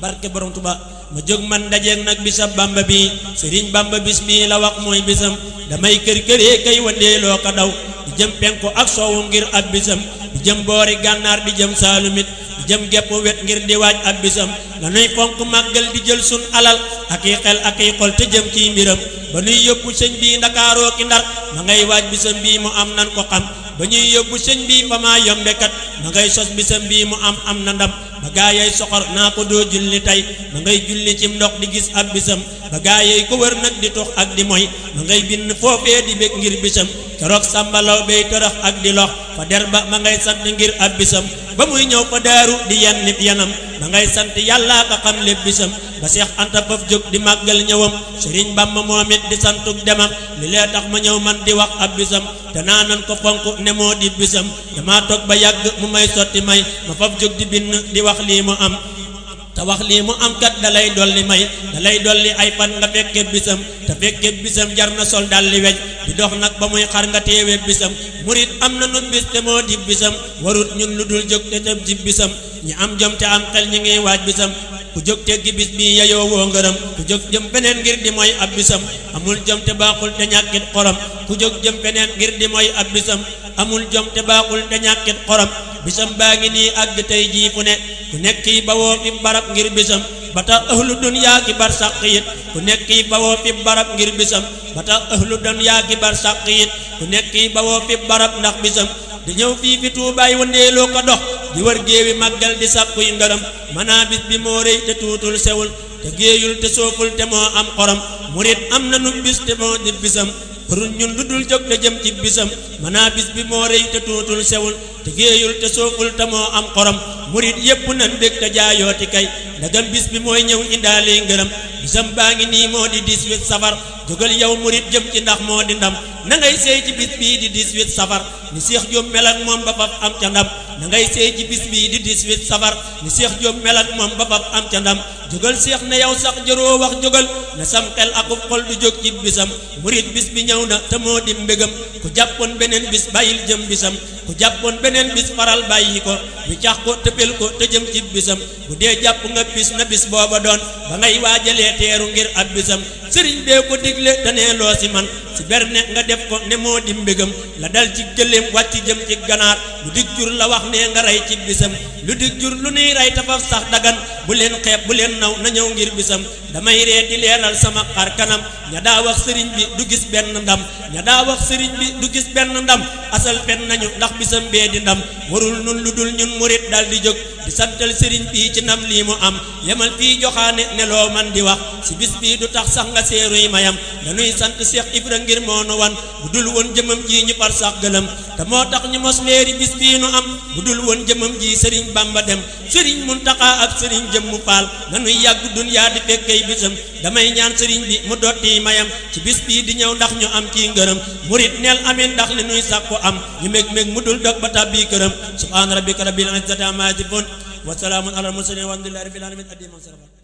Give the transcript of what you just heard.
barke borom Tuba ma jóg man dajeeg nag bisab Bamba bi Sëriñ Bamba bis bi la wax mooy bisam damay kër këree kay wandeeloo ko daw di jëm penku ak soowu ngir ab bisam di jëm boori gànnaar di jëm saalumit di jëm gepp wet ngir di waaj ab bisam la nuy fonk màggal di jël sun alal ak i xel ak i xol te jëm ci mbiram ba nuy yóbbu sëñ bi Ndakaaroo ki Ndar ma ngay waaj bisam bii mu am nan ko xam ba ñuy yóbbu sëñ bi fa maa yombekat ma ngay sos bisam bii mu am na ndam ba gaa yey soxor naa ko doo julli tey ma ngay julli cim ndox di gis ab bisam ba gaa yey ko wër nag di tux ak di moy ma ngay bind foofee di bég ngir bisam keroog sàmbalaw bay tërëx ak di lox fa der ba ma ngay sant ngir ab bisam ba muy ñëw fa daaru di yenn nit yanam ma ngay sant yàllaa ka xam lépp bisam ba Seex Anta faf jóg di màggal ñëwam Sëriñ Bamba moom it di santuk demam li lee tax ma ñëw man di wax ab bisam te naa nan ko fonk ne moo di bisam dama toog ba yàgg mu may sotti may ma faf jóg di bind di wax lii mu am te wax lii mu am kat dalay dolli may dalay dolli ay fan nga fekke bisam te fekke bisam jar na sol dalli weñ di dox nag ba muy xar nga teewe bisam murit am na nu bis te moo di bisam warut ñun lu dul jóg te tëb ci bisam ñi am jom te am xel ñi ngi waaj bisam ku jóg teggi bis bi yayoo woo ngërëm ku jóg jëm feneen ngir di mooy ab bisam amul jom te baaxul te ñàkkit xorom ku jóg jëm feneen ngir di mooy ab bisam amul jom te baaxul te ñàkkit xorom bisam baa ngi nii àgg tey jii fu ne ku nekk yi bawoo fi barab ngir bisam ba tax ahlu dunyaa ki bar sàq yit ku nekk yi bawoo fi barab ngir bisam ba tax ahlu dunyaa ki bar sàq yit ku nekk yi bawoo fi barab ndax bisam di ñëw fii fi Tuubaay wandeeloo ko dox di wër géewi màggal di sàkkuy ngërëm manaa bis bi moo rëy te tuutul sewul te géeyul te sooful te moo am xorom murit am na nu bis te moo di bisam pour ñun lu dul jóg te jëm ci bisam manaa bis bi moo rëy te tuutul sewul te géeyul te sooful te moo am xorom murit yépp nan bég te jaayooti kay ndagam bis bi mooy ñëw indaale ngërëm bisam baa ngi nii moo di 18 safar jógal yow murit jëm ci ndax moo di ndam na ngay seey ci bis bii di 18 safar ni Seex Jóob mel ak moom ba faf am ca ndam na ngay seey ci bis bii di 18 safar ni Seex Jóob mel ak moom ba faf am ca ndam jógal Seex ne yow sax jëroo wax jógal na sam xel akub xol du jóg ci bisam murit bis bi ñëw na te moo di mbégam ku jàppoon beneen bis bàyyil jëm bisam ku jàppoon beneen bis faral bàyyi ko ñu cax ko tëppel ko te jëm ci bisam bu dee jàpp nga bis na bis booba doon ba ngay waajalee teeru ngir ab bisam sëriñ bee ko digle te nee loo si man si berne nga def ko ne moo di mbégam la dal ci gëléem wàcc jëm ci ganaar lu dig jur la wax ne nga rey ci bisam lu dig jur lu nuy rey tafaf sax dagan bu leen xeeb bu leen naw na ñëw ngir bisam damay ree di leeral sama xar kanam ña daa wax sëriñ bi du gis benn ndam ña daa wax sëriñ bi du gis benn ndam asal fen nañu ndax bisam bee di ndam warul nun lu dul ñun murit dal di jóg di santal sëriñ bi ci ndam lii mu am yemal fii joxaane ne loo man di wax si bis bii du tax sax nga seeruy mayam dañuy sant Seex Ibra ngir moo nu wan bu dul woon jëmam ji ñu far sax gëlëm te moo tax ñu mos leeri bis bii nu am bu dul woon jëmam ji sëriñ Bamba dem sëriñ Muntaxa ak sëriñ Jëmmu Faal nanuy yàgg dunyaa di fekkey bisam damay ñaan sëriñ bi mu dotti mayam ci bis bii di ñëw ndax ñu am ci ngërëm murit neel amin ndax li nuy sàkku am ñu meg mu dul dog ba tàbbi këram subhaana rabbika rabbil izzati ammaa yasifuun wa salaamun alal mursaliin walhamdulillaahi rabbil aalamiin